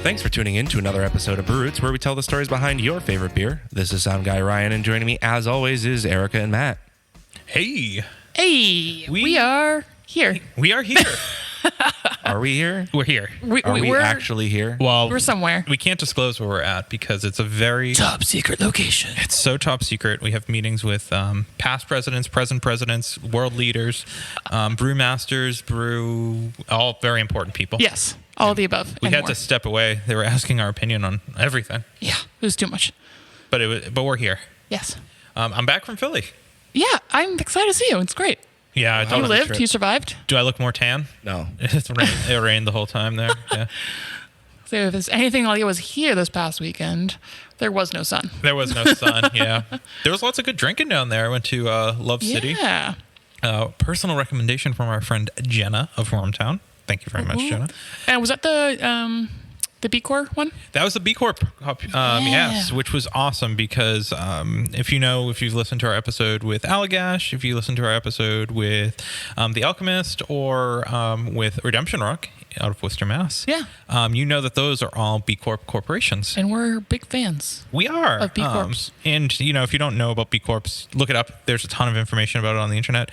Thanks for tuning in to another episode of Brew Roots, where we tell the stories behind your favorite beer. This is Sound Guy Ryan, and joining me, as always, is Erica and Matt. Hey. Hey, we are here. We are here. Are we here? We're here. Are we we're actually here? Well, we're somewhere. we can't disclose where we're at because it's a very Top secret location. It's so top secret. We have meetings with past presidents, present presidents, world leaders, brewmasters, all very important people. Yes, all of the above. We and had more. to step away. They were asking our opinion on everything, Yeah, it was too much. but we're here. Yes. I'm back from Philly. Yeah, I'm excited to see you. It's great. Yeah, I You totally lived. You survived. Do I look more tan? No. It rained the whole time there. Yeah. So if there's anything like it was here this past weekend, there was no sun. There was no sun. Yeah, there was lots of good drinking down there. I went to Love City. Yeah. Personal recommendation from our friend Jenna of Wormtown. Thank you very much, Jenna. And was that the B Corp one? That was the B Corp, yes, which was awesome because if you've listened to our episode with Allagash, if you listened to our episode with The Alchemist or with Redemption Rock out of Worcester, Mass, you know that those are all B Corp corporations. And we're big fans. We are. Of B Corps. And, if you don't know about B Corps, look it up. There's a ton of information about it on the internet.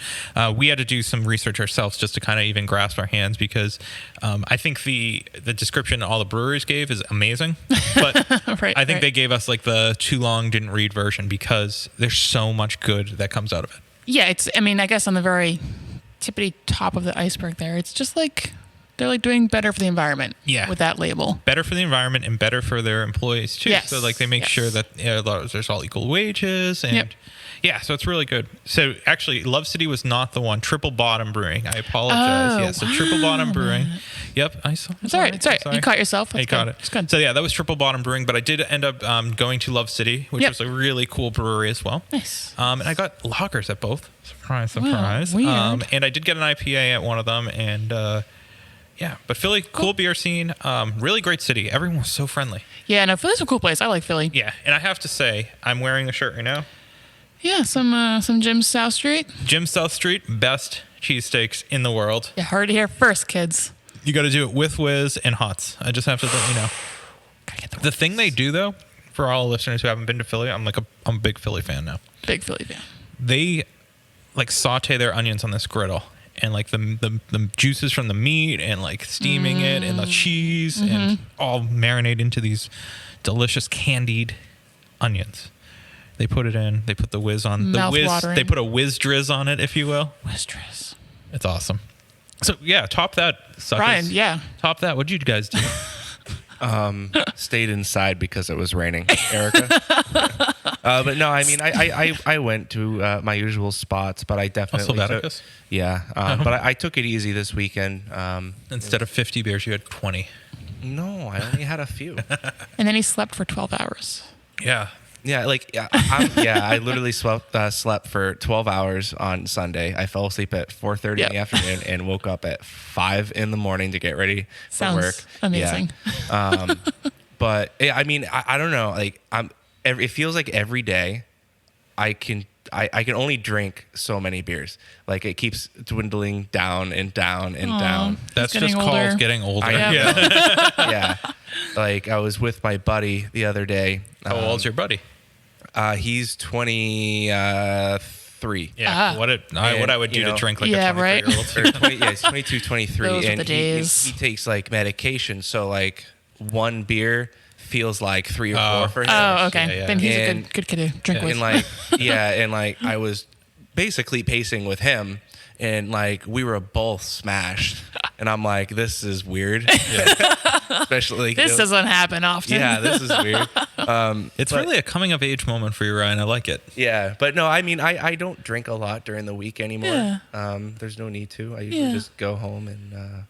We had to do some research ourselves just to kind of even grasp our hands because I think the description all the breweries gave is amazing. But Right, I think they gave us like the too long didn't read version because there's so much good that comes out of it. Yeah, I guess on the very tippity top of the iceberg there, it's just like they're like doing better for the environment with that label. Better for the environment and better for their employees too. Yes. So like they make sure that there's all equal wages and so it's really good. So actually Love City was not the one. Triple Bottom Brewing. I apologize. So Triple Bottom Brewing. Yep. It's all right. You caught yourself. That's I caught good. it. It's good. So yeah, that was Triple Bottom Brewing, but I did end up going to Love City, which was a really cool brewery as well. Nice. And I got lagers at both. Surprise. Weird. And I did get an IPA at one of them and but Philly, cool beer scene, really great city. Everyone was so friendly. Yeah, no, Philly's a cool place. I like Philly. Yeah, and I have to say, I'm wearing the shirt right now. Yeah, some Jim's South Street. Jim South Street, best cheesesteaks in the world. You heard it here first, kids. You got to do it with whiz and hots. I just have to let you know. Gotta get The thing they do, though, for all listeners who haven't been to Philly, I'm a big Philly fan now. Big Philly fan. They like saute their onions on this griddle. And like the juices from the meat and like steaming it and the cheese and all marinate into these delicious candied onions. They put it in. They put the whiz on the whiz. Mouth-watering. They put a whiz drizz on it, if you will. Mistress. It's awesome. So yeah, top that, suckers. Brian, yeah. Top that. What'd you guys do? Stayed inside because it was raining, Erica. But no, I mean, I went to my usual spots, but I definitely took, but I took it easy this weekend. Instead of 50 beers, you had 20. No, I only had a few. And then he slept for 12 hours. Yeah. Yeah, I literally slept for 12 hours on Sunday. I fell asleep at 4:30 in the afternoon and woke up at 5 in the morning to get ready for work. Sounds amazing. Yeah. But I mean, I don't know. Like it feels like every day I can only drink so many beers. Like it keeps dwindling down and down and down. That's just called getting older. Yeah. Like I was with my buddy the other day. How old's your buddy? He's 23. Yeah. What I would do to drink like a 23-year-old. He's 22, 23. Those and are the days. He takes like medication. So like one beer feels like 3 or 4 for him. Oh, okay. Yeah. Then he's a good kid to drink with. And like I was basically pacing with him and like we were both smashed. And I'm like, this is weird. Especially this doesn't happen often. Yeah, this is weird. It's really a coming of age moment for you, Ryan. I like it. Yeah, but no, I mean, I don't drink a lot during the week anymore. Yeah. There's no need to. I usually just go home and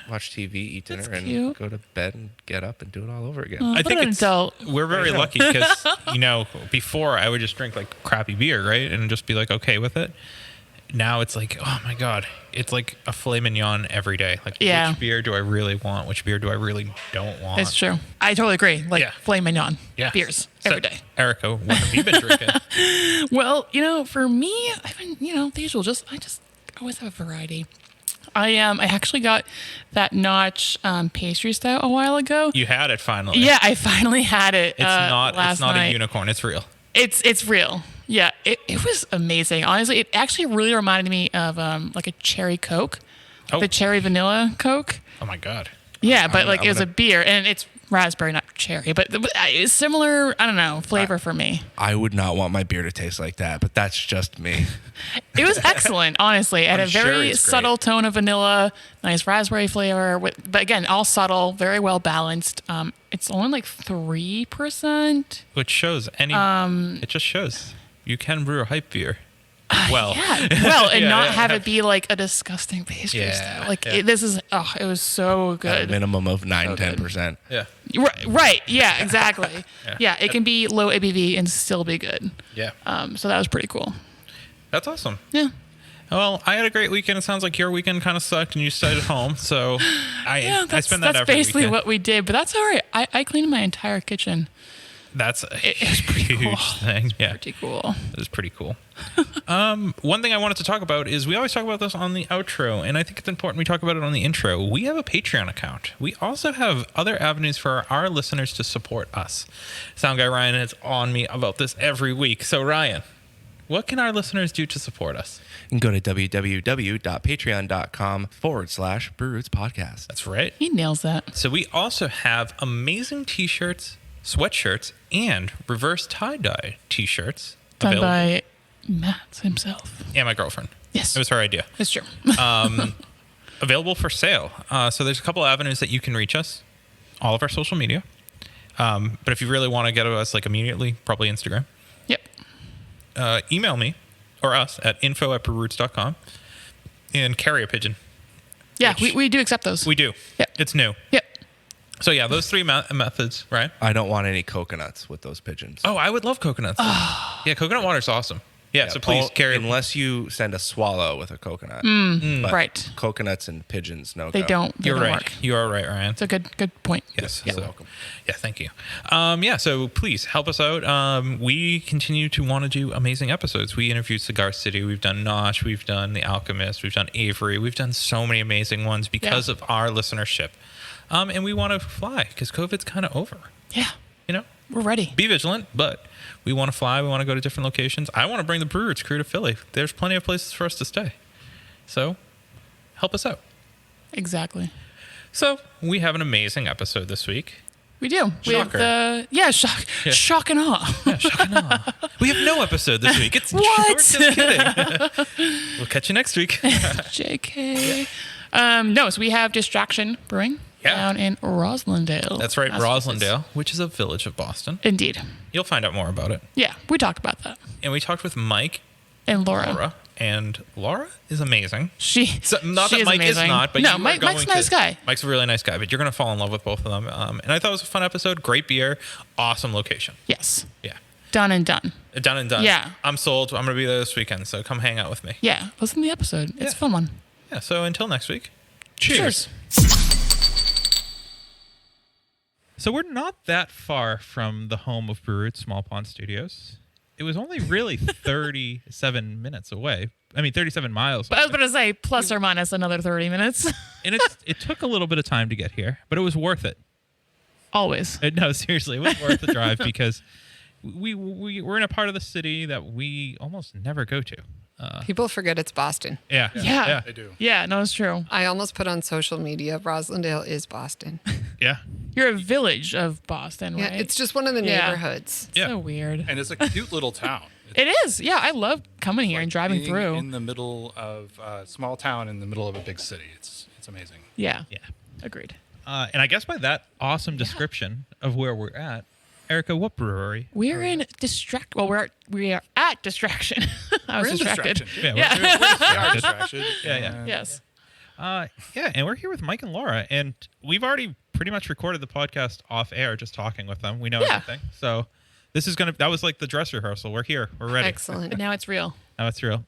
watch TV, eat dinner, and go to bed and get up and do it all over again. I think we're very lucky because, before I would just drink like crappy beer, right? And just be like, okay with it. Now it's like, oh my God, it's like a filet mignon every day. Like, which beer do I really want? Which beer do I really don't want? It's true. I totally agree. Like filet mignon beers every day. Erica, what have you been drinking? Well, for me, I've been, the usual. I just always have a variety. I actually got that notch pastry style a while ago. You had it finally. Yeah, I finally had it. It's not. Last It's not night. a unicorn. It's real. It's real. Yeah, it was amazing. Honestly, it actually really reminded me of like a cherry Coke, the cherry vanilla Coke. Oh my god. Yeah, but it was a beer, and it's raspberry, not cherry, but it's similar. I don't know, flavor for me. I would not want my beer to taste like that, but that's just me. It was excellent, honestly. It had a very subtle tone of vanilla, nice raspberry flavor, but again, all subtle, very well balanced. It's only like 3%. Which shows it just shows you can brew a hype beer. Well, and not have it be like a disgusting pastry style. Like it was so good. At a minimum of 9-10%. Yeah. Right. Yeah. Exactly. Yeah. It can be low ABV and still be good. Yeah. So that was pretty cool. That's awesome. Yeah. Well, I had a great weekend. It sounds like your weekend kind of sucked and you stayed at home. So I spend that every That's basically weekend. what we did, but that's all right. I cleaned my entire kitchen. That's a pretty huge cool. thing. Yeah. Pretty cool. That is pretty cool. One thing I wanted to talk about is we always talk about this on the outro, and I think it's important we talk about it on the intro. We have a Patreon account. We also have other avenues for our listeners to support us. Sound guy Ryan is on me about this every week. So Ryan, what can our listeners do to support us? You can go to www.patreon.com/Brew Podcast. That's right. He nails that. So we also have amazing t-shirts, sweatshirts, and reverse tie-dye t-shirts. Done by Matt himself. And my girlfriend. Yes. It was her idea. It's true. Available for sale. So there's a couple avenues that you can reach us. All of our social media. But if you really want to get to us like immediately, probably Instagram. Yep. Email me or us at info@brewroots.com and carry a pigeon. Yeah, we do accept those. We do. Yep. It's new. Yep. So yeah, those three methods, right? I don't want any coconuts with those pigeons. Oh, I would love coconuts. Yeah, coconut water's awesome. Yeah, so please carry. Unless you send a swallow with a coconut. But right. Coconuts and pigeons, no They go. don't. You're right. Work. You are right, Ryan. It's a good point. Yes. You're So- welcome. Yeah, thank you. So please help us out. We continue to want to do amazing episodes. We interviewed Cigar City. We've done Nosh. We've done The Alchemist. We've done Avery. We've done so many amazing ones because of our listenership. And we want to fly because COVID's kind of over. Yeah. You know? We're ready. Be vigilant, but we want to fly. We want to go to different locations. I want to bring the Brew Roots crew to Philly. There's plenty of places for us to stay. So help us out. Exactly. So we have an amazing episode this week. We do. We have Shocker. shock and awe. Yeah, shock and awe. We have no episode this week. It's What? We're just kidding. We'll catch you next week. JK. So we have Distraction Brewing down in Roslindale. That's right, Massachusetts. Roslindale, which is a village of Boston. Indeed. You'll find out more about it. Yeah, we talked about that. And we talked with Mike, And Laura. and Laura is amazing. She. So, not she that Mike amazing. is not, but no, you are Mike's going a nice guy. Mike's a really nice guy, but you're going to fall in love with both of them. And I thought it was a fun episode. Great beer, awesome location. Yes. Yeah, Done and done. done and done. Yeah. I'm sold. I'm going to be there this weekend, so come hang out with me. Yeah. Listen to the episode. It's a fun one. Yeah. So until next week. Cheers. So we're not that far from the home of Brew Roots Small Pond Studios. It was only really 37 minutes away. I mean, 37 miles But I was about to say plus or minus another 30 minutes. And it took a little bit of time to get here, but it was worth it. Always. No, seriously, it was worth the drive because we're in a part of the city that we almost never go to. People forget it's Boston. Yeah. They do. Yeah, no, it's true. I almost put on social media, Roslindale is Boston. Yeah. You're a village of Boston, Yeah, right? it's just one of the Yeah. neighborhoods. Yeah. So weird. And it's a cute little town. It is. Yeah, I love coming here and driving Being through. in the middle of a small town in the middle of a big city. It's amazing. Yeah. Yeah. Agreed. And I guess by that awesome description of where we're at, Erica, what brewery? We're in Distract. Well, we are at Distraction. I was We're in distracted. Distraction. Yeah. We are distraction. Yeah. Yes. Yeah, and we're here with Mike and Laura, and we've already pretty much recorded the podcast off air, just talking with them. We know everything. So this is that was like the dress rehearsal. We're here. We're ready. Excellent. But now it's real. Now it's real.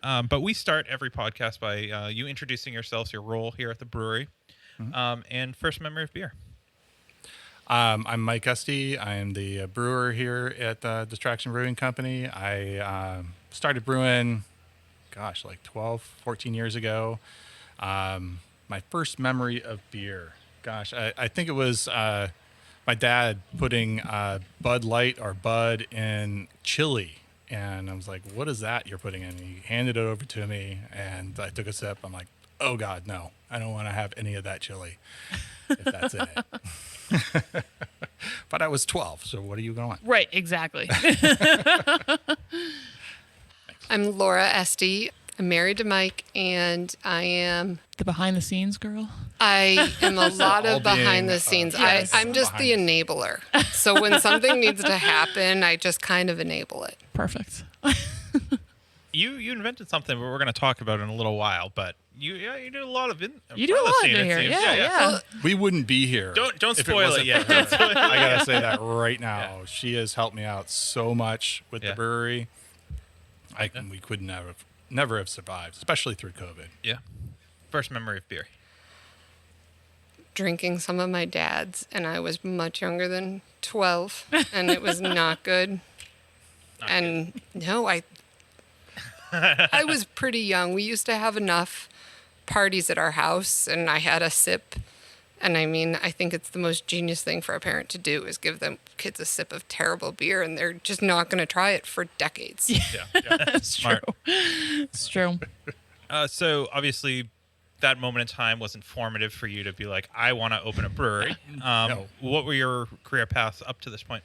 But we start every podcast by you introducing yourselves, your role here at the brewery, and first memory of beer. I'm Mike Esty. I am the brewer here at Distraction Brewing Company. I started brewing, like 12, 14 years ago. My first memory of beer. Gosh, I think it was my dad putting Bud Light or Bud in chili. And I was like, what is that you're putting in? And he handed it over to me, and I took a sip. I'm like, oh, God, no. I don't want to have any of that chili if that's in it. But I was 12, so what are you going? Right, exactly. I'm Lora Esty. I'm married to Mike, and I am The behind the scenes girl. a lot All of behind the being, scenes. yes. I'm just the enabler. So when something needs to happen, I just kind of enable it. Perfect. You invented something we're going to talk about in a little while, but you do a lot of You do a lot in here. Yeah. Well, We wouldn't be here. Don't if spoil it wasn't yet. for her. I gotta say that right now. She has helped me out so much with Yeah. the brewery. We could never have survived, especially through COVID. Yeah. First memory of beer. drinking some of my dad's, and I was much younger than 12, and it was not good. No, I was pretty young. We used to have enough parties at our house, and I had a sip. And I mean, I think it's the most genius thing for a parent to do is give them kids a sip of terrible beer, and they're just not going to try it for decades. Yeah. That's true. It's true. So obviously, that moment in time was informative for you to be like, I want to open a brewery. No. What were your career paths up to this point?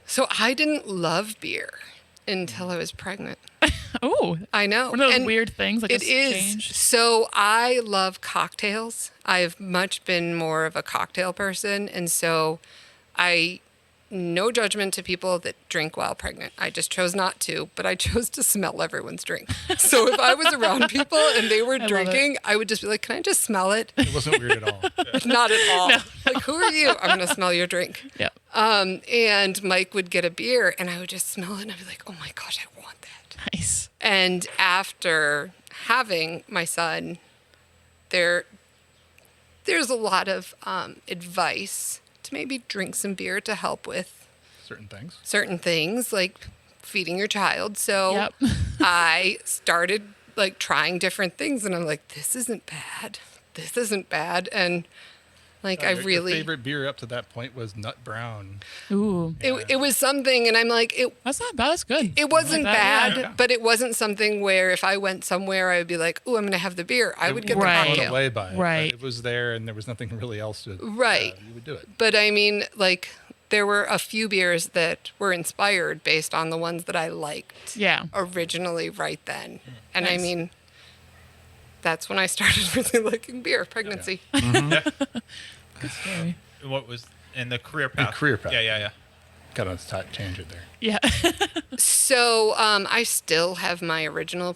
So I didn't love beer until I was pregnant. Oh, I know. one of those And weird things. Like It is. change. So I love cocktails. I've much been more of a cocktail person. And so no judgment to people that drink while pregnant. I just chose not to, but I chose to smell everyone's drink. So if I was around people and they were love drinking, I would just be like, can I just smell it? It wasn't weird at all. Not at all. Like, who are you? I'm going to smell your drink. Yeah. And Mike would get a beer and I would just smell it and I'd be like, oh my gosh, I want that. Nice. And after having my son, there's a lot of advice to maybe drink some beer to help with Certain things. like feeding your child. So Yep. I started like trying different things, and I'm like, this isn't bad. This isn't bad. And like I Your really favorite beer up to that point was Nut Brown. Ooh, it was something, and I'm like that's not bad. That's good. it wasn't I like that, bad, yeah. but it wasn't something where if I went somewhere, I would be like, "Ooh, I'm going to have the beer." I would get the Right. Blown cocktail. away by it. Right. But it was there, and there was nothing really else to. Right. You would do it. But I mean, like, there were a few beers that were inspired based on the ones that I liked Yeah. originally right then. And I Nice. mean, that's when I started really liking beer, pregnancy. Good story. What was in the career path? career path. Yeah. Got to change it there. Yeah. So I still have my original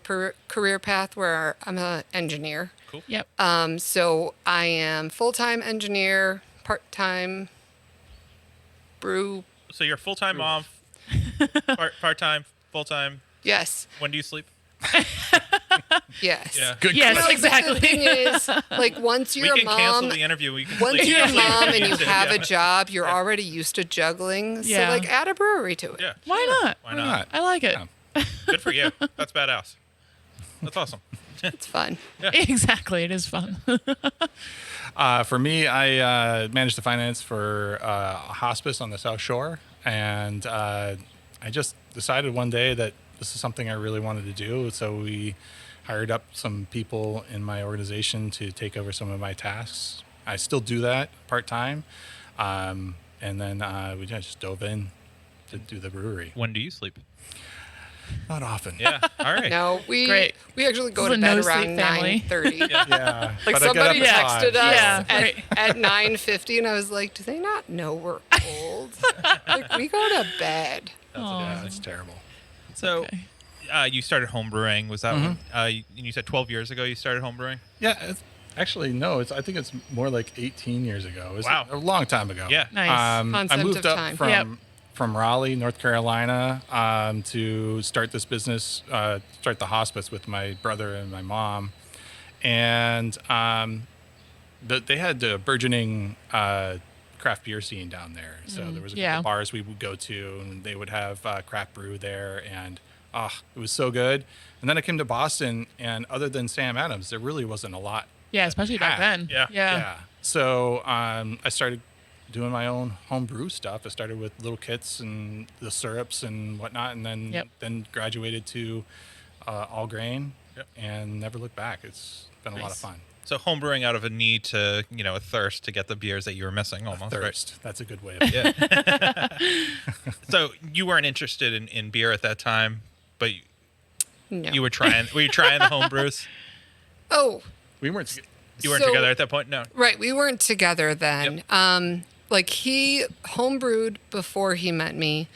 career path where I'm an engineer. Yep. So I am full-time engineer, part-time brew. So you're full-time mom, part-time, full-time. Yes. When do you sleep? Yes. Yeah. Good. Yes, Well, exactly. The thing is, like, once We you're can a cancel mom, the interview. We can once sleep. you're a Yeah. mom and you have Yeah. a job, you're already used to juggling. Yeah. So, like, add a brewery to it. Yeah. Why not? Why not? I like it. Good for you. That's badass. That's awesome. It's fun. Exactly. It is fun. For me, I managed to finance for a hospice on the South Shore, and I just decided one day that this is something I really wanted to do. So we hired up some people in my organization to take over some of my tasks. I still do that part-time, and then we just dove in to do the brewery. When do you sleep? Not often. Yeah. All right. No, we Great. actually go This to is a bed no-sleep around family. 9:30. Yeah. Like, but I get up somebody at texted 5. us Yeah, right. at 9:50, and I was like, do they not know we're old? Like, we go to bed. Yeah, it's terrible. So, Okay. you started home brewing. Was that when, you said 12 years ago you started home brewing? Yeah, actually, no. I think it's more like 18 years ago. It was Wow. a long time ago. Yeah. Nice. I Concept moved of up time. Yep. from Raleigh, North Carolina, to start this business, start the hospice with my brother and my mom, and they had a burgeoning craft beer scene down there. So there was a Yeah. couple bars we would go to, and they would have craft brew there, and it was so good. And then I came to Boston, and other than Sam Adams, there really wasn't a lot. Yeah, especially back then. Yeah. So I started doing my own home brew stuff. I started with little kits and the syrups and whatnot, and then graduated to all grain and never looked back. It's been a lot of fun. So homebrewing out of a need to, a thirst to get the beers that you were missing almost. Thirst. Right? That's a good way of it. Yeah. So you weren't interested in beer at that time, but No. you were trying the home brews? Oh, We weren't. You weren't together at that point? No. right. We weren't together then. Like he homebrewed before he met me.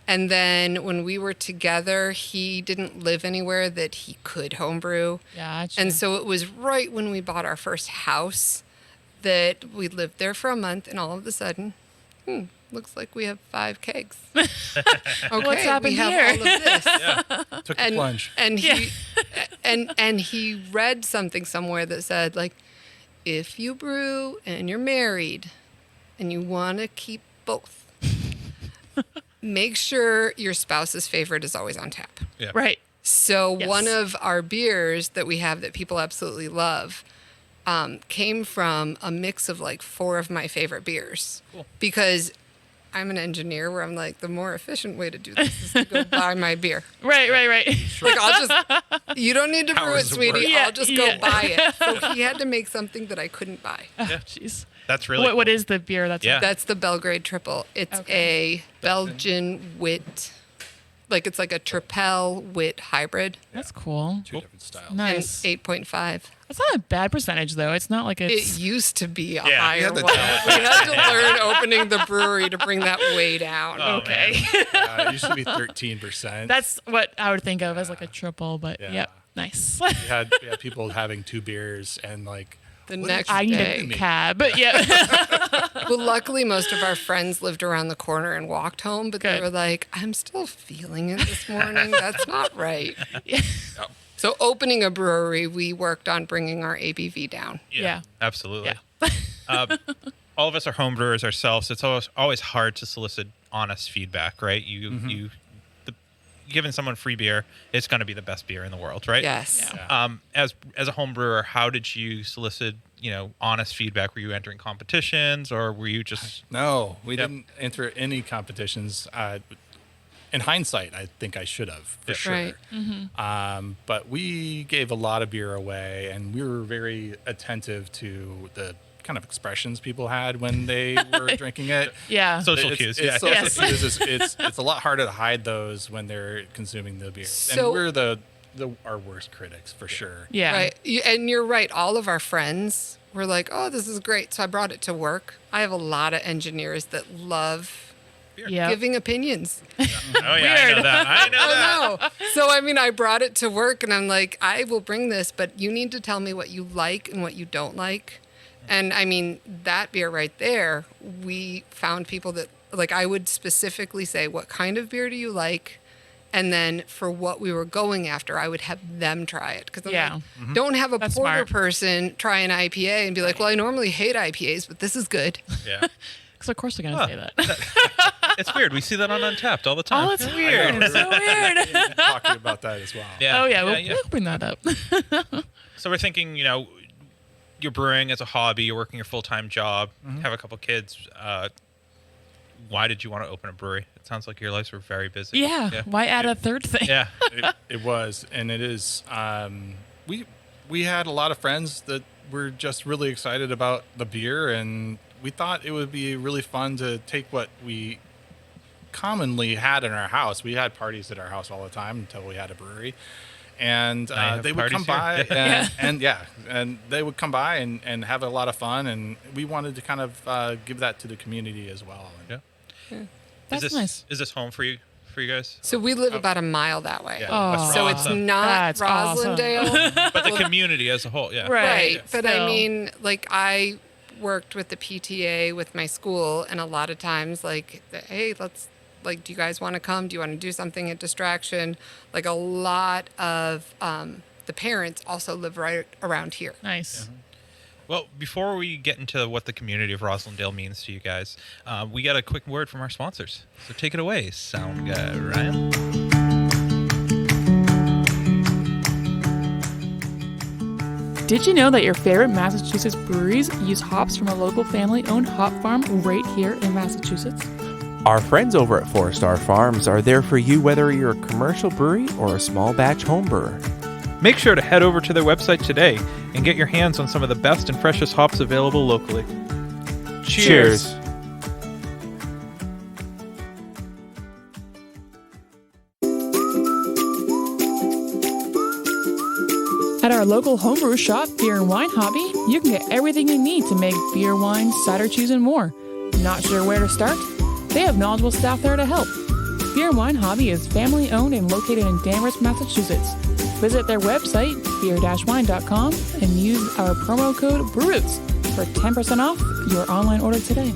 And then when we were together, he didn't live anywhere that he could homebrew. Gotcha. And so it was right when we bought our first house that we lived there for a month, and all of a sudden, looks like we have 5 kegs. Okay, What's happened we have here? all of this. Took the plunge. And he and he read something somewhere that said, like, if you brew and you're married and you want to keep both, make sure your spouse's favorite is always on tap. Yeah. Right. So Yes. one of our beers that we have that people absolutely love came from a mix of like 4 of my favorite beers. Cool. Because I'm an engineer where I'm like, the more efficient way to do this is to go buy my beer. Right. Like, I'll just, you don't need to brew it, Hours of work. sweetie. Yeah, I'll just go yeah. buy it. So he had to make something that I couldn't buy. Jeez. That's really What cool. is the beer that's Yeah. That's the Belgrade Triple. It's a Belgian wit, like it's like a Triple wit hybrid. That's cool. 2 different styles. Nice. And 8.5. That's not a bad percentage though. It's not like it's It used to be a Yeah, higher yeah, the one. We had to learn opening the brewery to bring that way down. okay. It used to be 13%. That's what I would think of as like a triple, but Yeah. yep. Nice. we had people having 2 beers and like The what next I need day. a cab. But yeah. Well, luckily, most of our friends lived around the corner and walked home, but they Good. were like, I'm still feeling it this morning. That's not right. Yeah. So, opening a brewery, we worked on bringing our ABV down. Yeah. Absolutely. Yeah. All of us are homebrewers ourselves. It's always hard to solicit honest feedback, right? Giving someone free beer, it's going to be the best beer in the world, right? Yes. Yeah. As a home brewer, how did you solicit, honest feedback? Were you entering competitions, or were you just? No, we didn't enter any competitions. In hindsight, I think I should have for sure. Right. But we gave a lot of beer away, and we were very attentive to the kind of expressions people had when they were drinking it. Yeah. Social It's- cues. it's Yeah. social Yes. cues. It's a lot harder to hide those when they're consuming the beer. So- and we're our worst critics for sure. Yeah. Right. And you're right. All of our friends were like, oh, this is great. So, I brought it to work. I have a lot of engineers that love Yeah. giving opinions. Oh yeah, I Weird. know that. I know that. Oh, no. So, I mean, I brought it to work and I'm like, I will bring this, but you need to tell me what you like and what you don't like. And I mean, that beer right there, we found people that, like, I would specifically say, what kind of beer do you like? And then for what we were going after, I would have them try it. Because Yeah. don't have a That's porter smart. person try an IPA and be like, well, I normally hate IPAs, but this is good. Yeah. Because of course they're gonna say that. It's weird. We see that on Untapped all the time. Oh, it's weird. It's so weird. Talking about that as well. Yeah. Oh yeah. We'll bring that up. So we're thinking, you're brewing as a hobby, you're working your full-time job, have a couple kids. Why did you want to open a brewery? It sounds like your lives were very busy. Yeah. Why add a third thing? Yeah. It was, and it is. We had a lot of friends that were just really excited about the beer, and we thought it would be really fun to take what we commonly had in our house. We had parties at our house all the time until we had a brewery, and I have they would come parties by here. and they would come by and have a lot of fun, and we wanted to kind of give that to the community as well. Yeah. That's is this, nice. Is this home for you guys? So we live about a mile that way. Yeah. Oh. So it's not That's awesome. Roslindale. But the community as a whole, yeah. Right. But I Still. mean, like, I worked with the PTA with my school, and a lot of times, like, hey, let's, like, do you guys want to come? Do you want to do something at Distraction? Like, a lot of the parents also live right around here. Nice. Well, before we get into what the community of Roslindale means to you guys, we got a quick word from our sponsors. So take it away, sound guy Ryan. Did you know that your favorite Massachusetts breweries use hops from a local family-owned hop farm right here in Massachusetts? Our friends over at 4 Star Farms are there for you whether you're a commercial brewery or a small batch home brewer. Make sure to head over to their website today and get your hands on some of the best and freshest hops available locally. Cheers. At our local homebrew shop, Beer and Wine Hobby, you can get everything you need to make beer, wine, cider, cheese, and more. Not sure where to start? They have knowledgeable staff there to help. Beer and Wine Hobby is family-owned and located in Danvers, Massachusetts. Visit their website, beer-wine.com, and use our promo code BREWROOTS for 10% off your online order today.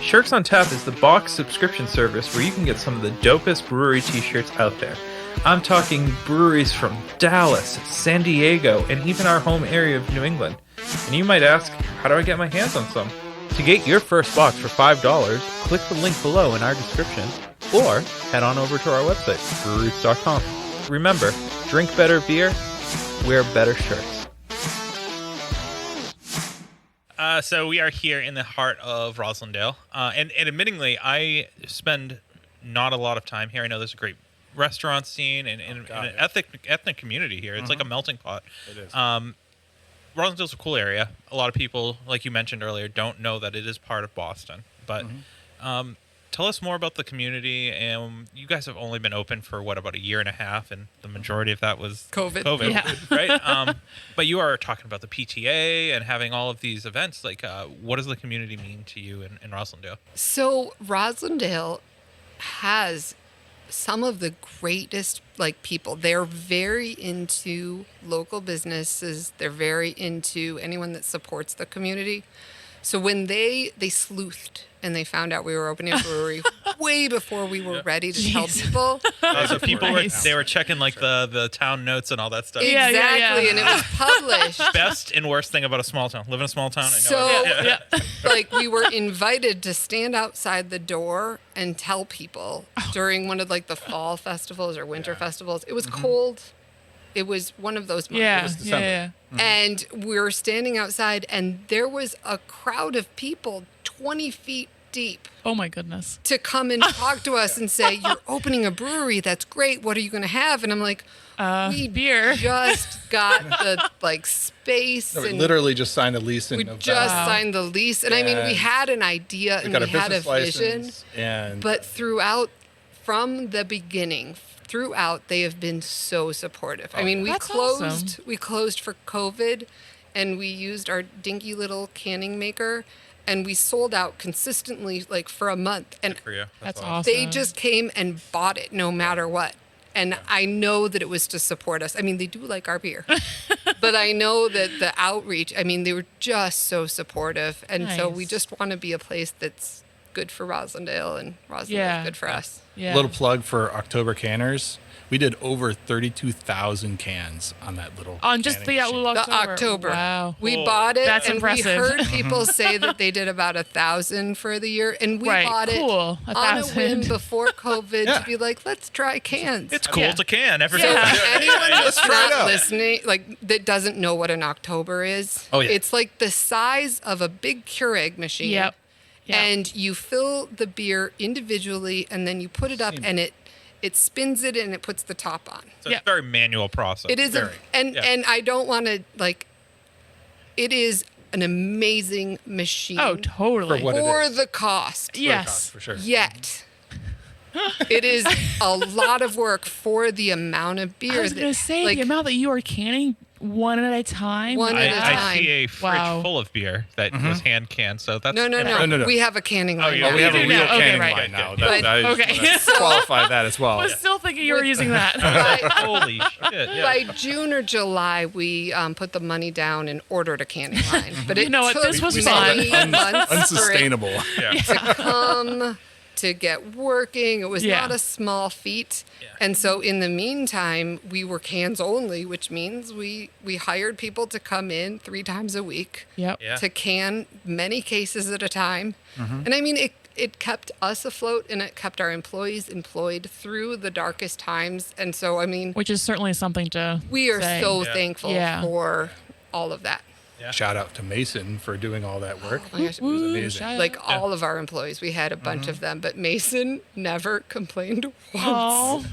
Shirks on Tap is the box subscription service where you can get some of the dopest brewery t-shirts out there. I'm talking breweries from Dallas, San Diego, and even our home area of New England. And you might ask, how do I get my hands on some? To get your first box for $5, click the link below in our description, or head on over to our website, brewroots.com. Remember, drink better beer, wear better shirts. So we are here in the heart of Roslindale, and admittingly, I spend not a lot of time here. I know there's a great restaurant scene and an ethnic community here. It's like a melting pot. It is. Roslindale's a cool area. A lot of people, like you mentioned earlier, don't know that it is part of Boston. But tell us more about the community. And you guys have only been open for, about a year and a half, and the majority of that was COVID. Yeah. right? But you are talking about the PTA and having all of these events. Like, what does the community mean to you in Roslindale? So Roslindale has some of the greatest people. They're very into local businesses. They're very into anyone that supports the community. So when they sleuthed and they found out we were opening a brewery way before we were ready to tell people. So people were checking the town notes and all that stuff. Exactly, and it was published. Best and worst thing about a small town. Live in a small town. I know. So, we were invited to stand outside the door and tell people during one of the fall festivals or winter festivals. It was cold. It was one of those months. Yeah, It was December. yeah. And we were standing outside, and there was a crowd of people 20 feet deep Oh my goodness. to come and talk to us and say, "You're opening a brewery. That's great. What are you going to have?" And I'm like, "We beer." just got the space, No, we and literally just signed a lease in we November. just signed the lease. And I mean, we And had an idea We and got we a had a business vision, license, and but from the beginning, they have been so supportive. I mean, That's awesome. we closed for COVID, and we used our dinky little canning maker, and we sold out consistently for a month. And For you. That's awesome. they just came and bought it no matter what. And I know that it was to support us. I mean, they do like our beer, but I know that the outreach, they were just so supportive. And so we Nice. just want to be a place that's good for Roslindale, and Roslindale Yeah. is good for us. Yeah. little plug for October Canners. We did over 32,000 cans on that little On just the canning machine. The October. Wow. We bought it, That's and impressive. we heard people say that they did about 1,000 for the year, and we Right, bought cool. it on a 1,000. whim before COVID Yeah. to be like, let's try cans. It's cool Yeah. to can. Every So Yeah. for anyone that's try it not out. listening, that doesn't know what an October is, Oh, yeah. it's the size of a big Keurig machine. Yep. Yep. And you fill the beer individually, and then you put it up, and it spins it, and it puts the top on. So Yeah. it's a very manual process. It is, and I don't want to it is an amazing machine. Oh, totally. For what it for is. the cost. Yes. For sure. Yet. It is a lot of work for the amount of beer. I was going to say, the amount that you are canning one at a time. One at a I time. see a fridge Wow. full of beer that was hand canned. So that's No. No. We have a canning line. yeah. now. We have a do real now. Okay, canning right. line now. But- I okay. wanna qualify that as well. I was still thinking you were using that. Holy shit! Yeah. By June or July, we put the money down and ordered a canning line. But it You know what? took This was many fun. months for it Unsustainable. to come, to get working. It was Yeah. not a small feat. And so in the meantime, we were cans only, which means we hired people to come in 3 times a week Yep. Yeah. to can many cases at a time. And I mean, it kept us afloat and it kept our employees employed through the darkest times. And so, I mean, Which is certainly something to we are say. so thankful Yeah. for all of that. Shout out to Mason for doing all that work. Oh my gosh, It was Woo, amazing. shout like out. all of our employees, we had a bunch of them, but Mason never complained once. Aw.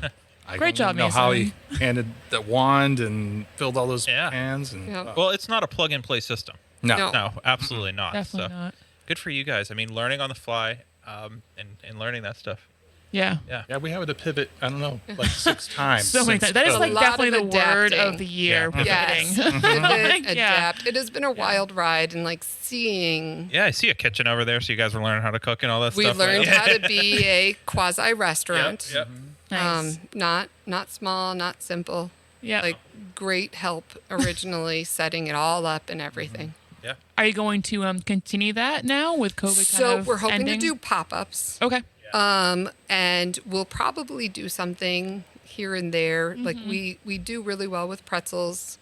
I Great don't job, know how he Mason. handed the wand and filled all those Yeah. pans. And, Yeah. Well, it's not a plug-and-play system. No. No, absolutely not. Definitely So not. good for you guys. I mean, learning on the fly and learning that stuff. Yeah. Yeah. Yeah, we had to pivot, I don't know, like 6 times. So many since times. That is COVID. like lot definitely of the word adapting. of the year. Yeah. Pivoting. Yes. Pivot, Yeah. adapt. It has been a wild ride, and like seeing. Yeah, I see a kitchen over there, so you guys were learning how to cook and all that We stuff. learned right? how to be a quasi restaurant. Yep. Nice. Not small, not simple. Yeah. Like great help originally setting it all up and everything. Yeah. Are you going to continue that now with COVID So kind of we're hoping ending? to do pop-ups. Okay. And we'll probably do something here and there. Like we do really well with pretzels.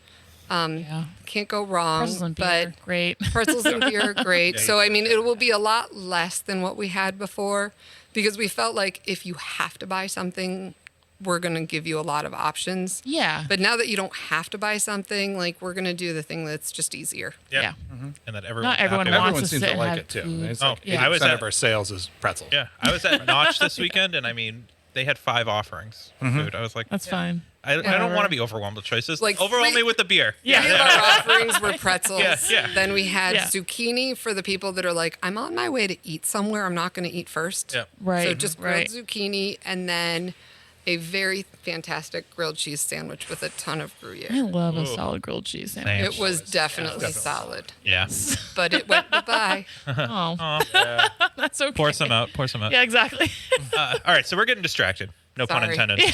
Yeah. Can't go wrong. Pretzels and but beer. Great. pretzels and beer are great. So I mean, it will be a lot less than what we had before, because we felt like if you have to buy something, we're going to give you a lot of options. Yeah. But now that you don't have to buy something, like we're going to do the thing that's just easier. Yeah. And that everyone. Not everyone Everyone wants to seems sit to and like have it too. food. It's Oh, like yeah. 80% I was at- of our sales is pretzels. Yeah, I was at Notch this weekend, and I mean, they had 5 offerings of food. I was like, That's fine. I don't want to be overwhelmed with choices. Like Overwhelm three- me with the beer. Yeah. Three of our offerings were pretzels. Yeah. Then we had Yeah. zucchini for the people that are like, I'm on my way to eat somewhere. I'm not going to eat first. Yeah. Right. So just grilled right. zucchini, and then a very fantastic grilled cheese sandwich with a ton of I Gruyere. love a Ooh. solid grilled cheese Same. sandwich. It was definitely solid, Yeah. but it went by. Oh, that's okay. Pour some out. Pour some out. Yeah, exactly. All right, so we're getting distracted. No pun Sorry. intended.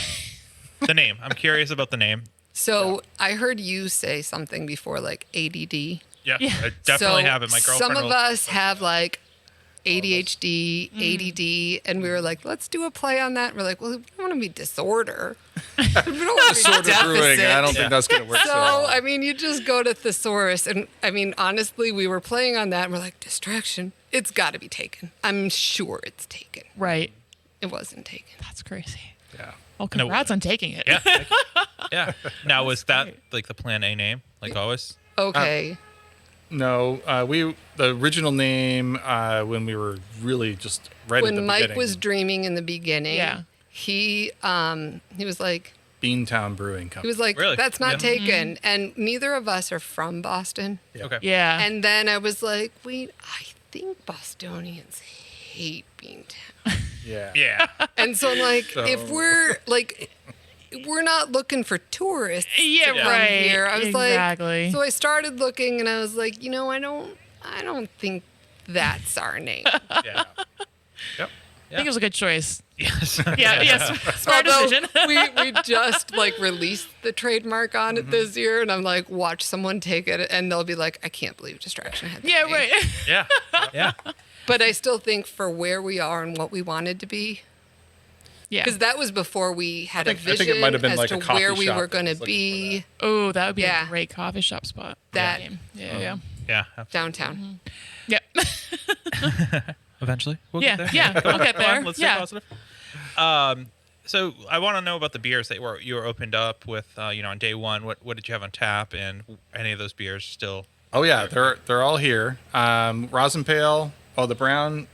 The name. I'm curious about the name. So I heard you say something before, like ADD. Yeah, Yeah. I definitely so have it. My girlfriend. some of will- us have like ADHD, ADD, and we were like, let's do a play on that. And we're like, well, we don't want to be disorder. We don't want to be Sort of brewing. deficit. I don't think that's going to work so So, well. I mean, you just go to thesaurus. And I mean, honestly, we were playing on that and we're like, distraction. It's got to be taken. I'm sure it's taken. Right. It wasn't taken. That's crazy. Yeah. Well, congrats on taking it. Yeah. Yeah. Now, was that like the Plan A name, like always? Okay. No, the original name when we were really just right at the When Mike beginning, was dreaming in the beginning, Yeah. he was like, Beantown Brewing Company. Really? that's not Yeah. taken. And neither of us are from Boston. Okay. Yeah. And then I was like, wait, I think Bostonians hate Beantown. Yeah. Yeah. And so I'm like, So- if we're like, we're not looking for tourists. Yeah, to come right. Here. I was Exactly. like, so I started looking, and I was like, you know, I don't think that's our name. Yeah. I think it was a good choice. Yes. Yeah. Yes. Smart Although decision. we just like released the trademark on it this year, and I'm like, watch someone take it, and they'll be like, I can't believe Distraction had that Yeah. name. Right. Yeah. Yeah. But I still think for where we are and what we wanted to be, Yeah. because that was before we had I a think it vision might have been as like to a coffee where we shop were that going to was looking be Oh, that would be Yeah. a great coffee shop spot. That- name. Yeah. Yeah. downtown. Yeah. Eventually. We'll Yeah. get there. Yeah. We'll get Come on, there. let's stay Yeah. positive. So I want to know about the beers that you were opened up with. On day one, what did you have on tap, and any of those beers still? Oh yeah, they're all here. Rosslyn Pale. Oh, the brown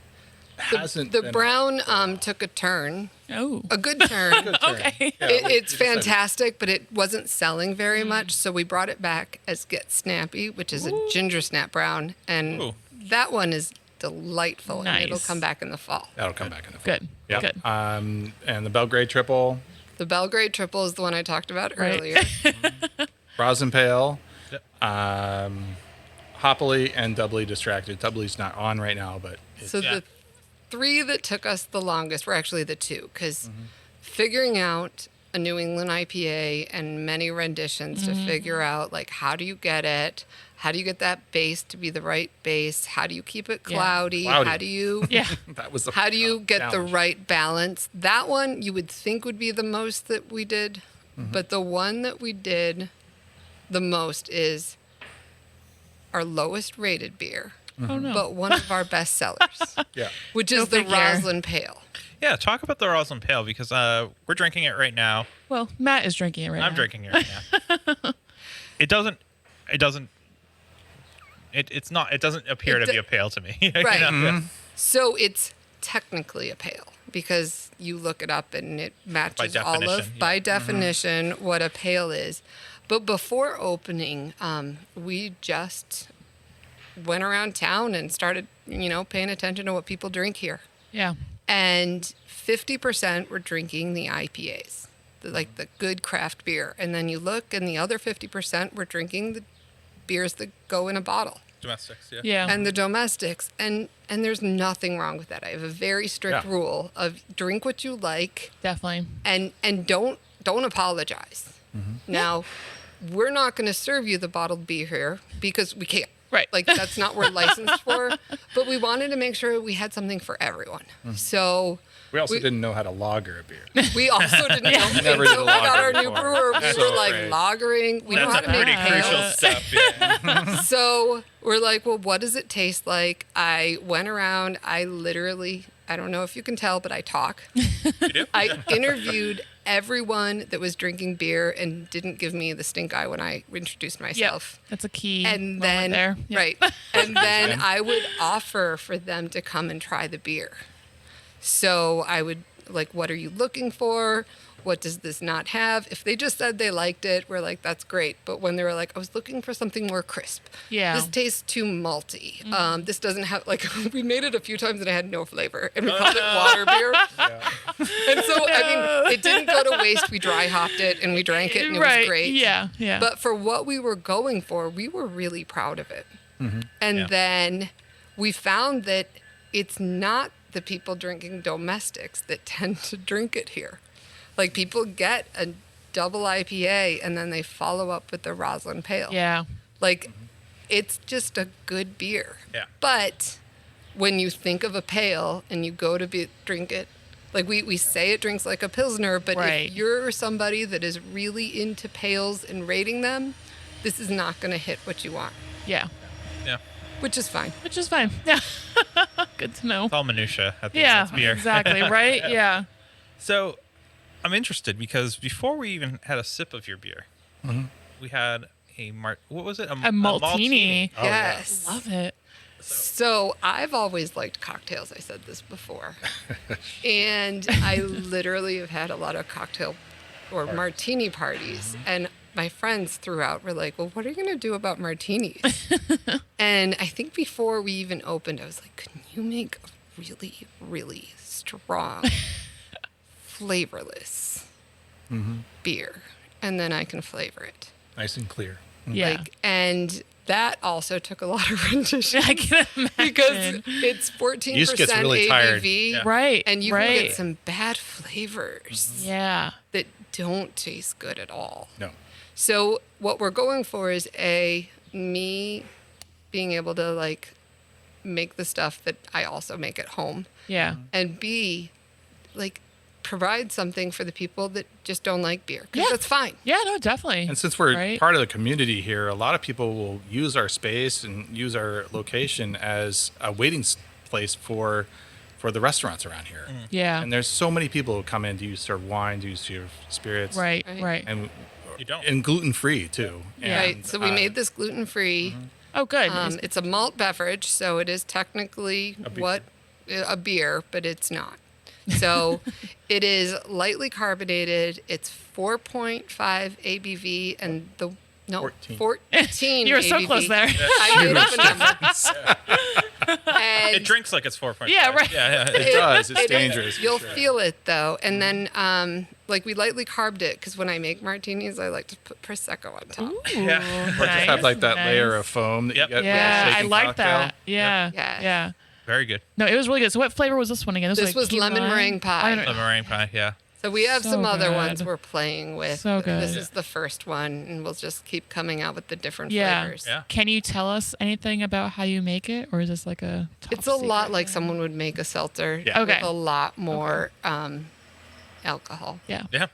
hasn't. The been- brown took a turn, Oh. a good turn. Good turn. Okay. Yeah, It's we decided- fantastic, but it wasn't selling very much, so we brought it back as Get Snappy, which is a ginger snap brown, and Ooh. that one is delightful, and it'll Nice. come back in the fall. That'll come back in the fall. Good. Yep. Good. And the Belgrade Triple, The Belgrade Triple is the one I talked about Right. earlier. Rosslyn Pale, Yep. Hoppily, and Doubly Distracted. Doubly's not on right now, but it's, So Yeah. the three that took us the longest were actually the two, because figuring out a New England IPA and many renditions to figure out, like, how do you get it? How do you get that base to be the right base? How do you keep it Yeah. cloudy? Cloudy. How do you Yeah. that was the how do you get the challenge. right balance? That one you would think would be the most that we did, but the one that we did the most is our lowest rated beer. Oh no. but one of our best sellers, Yeah. which is Go the figure. Rosslyn Pale. Yeah, talk about the Rosslyn Pale because we're drinking it right now. Well, Matt is drinking it right now. I'm drinking it right now. It doesn't appear to be a pale to me. You know? Right. Yeah. So it's technically a pale because you look it up and it matches all of, definition, yeah. by definition, what a pale is. But before opening, we just went around town and started, paying attention to what people drink here. Yeah. And 50% were drinking the IPAs, like the good craft beer. And then you look and the other 50% were drinking the beers that go in a bottle. Domestics, yeah. Yeah. And the domestics, and there's nothing wrong with that. I have a very strict Yeah. rule of drink what you like Definitely. and don't apologize. Now, we're not going to serve you the bottled beer here because we can't. Right. Like that's not what we're licensed for. But we wanted to make sure we had something for everyone. So We also didn't know how to lager a beer. we also didn't know. Never Until did we got our lager new before. brewer. We So were like great. lagering. We know That's how a to make pretty crucial pales. step. Yeah. So we're like, well, what does it taste like? I went around. I literally, I don't know if you can tell, but I talk. You do? I interviewed everyone that was drinking beer and didn't give me the stink eye when I introduced Yep. myself. That's a key And moment then, there. Yep. right. And then I would offer for them to come and try the beer. So I would, like, what are you looking for? What does this not have? If they just said they liked it, we're like, that's great. But when they were like, I was looking for something more crisp. Yeah. This tastes too malty. This doesn't have, like, we made it a few times and it had no flavor. And we called it water beer. And so, I mean, it didn't go to waste. We dry hopped it and we drank it and it right. was great. Yeah. Yeah. But for what we were going for, we were really proud of it. And Yeah. then we found that it's not the people drinking domestics that tend to drink it here. Like people get a double IPA and then they follow up with the Rosslyn Pale. yeah. Like it's just a good beer. Yeah. But when you think of a pale and you go to drink it, like we say it drinks like a Pilsner, but Right. if you're somebody that is really into pales and rating them, this is not going to hit what you want, Yeah. Yeah. which is fine. Which is fine. Yeah. Good to know. It's all minutia at the end Yeah. of beer. Exactly. Right. Yeah. So I'm interested because before we even had a sip of your beer, we had what was it? A maltini. Oh, yeah. Yes. Love it. So I've always liked cocktails. I said this before. And I literally have had a lot of cocktail or martini parties. And my friends throughout were like, well, what are you going to do about martinis? And I think before we even opened, I was like, can you make a really, really strong, flavorless beer? And then I can flavor it. Nice and clear. Yeah. Like, and that also took a lot of rendition. I can imagine. Because it's 14% Yeast gets really tired. ABV, Yeah. Right. and you right. can get some bad flavors Yeah. that don't taste good at all. No. So what we're going for is me being able to like make the stuff that I also make at home, Yeah. and B, like provide something for the people that just don't like beer. 'Cause Yeah. that's fine. Yeah. No. Definitely. And since we're Right. part of the community here, a lot of people will use our space and use our location as a waiting place for the restaurants around here. Yeah. And there's so many people who come in to serve wine, to serve spirits. Right. Right. Right. And You don't. gluten free too. Yeah. Right. And, So we made this gluten free. Oh, good. It's a malt beverage, so it is technically beer. a beer, but it's not. So it is lightly carbonated. It's 4.5 ABV and 14 You were so ABV. close there. I made up a number. And It drinks like it's 4.5. Yeah, right. Yeah. It does. It's dangerous. for You'll sure. feel it though. And then like we lightly carbed it because when I make martinis, I like to put Prosecco on top. Yeah. Or just have like that layer of foam that Yep. you get. Yeah, with a I shaken like cocktail. that. Yeah, Yeah. yeah. Very good. No, it was really good. So, what flavor was this one again? This was key lemon lime? meringue pie. The meringue pie, yeah. So we have So some other ones good. we're playing with. So good. This is the first one, and we'll just keep coming out with the different Yeah. flavors. Yeah. Can you tell us anything about how you make it, or is this like a? Top It's a lot secret like thing? someone would make a seltzer Yeah. Okay. with a lot more alcohol. Yeah. Yeah.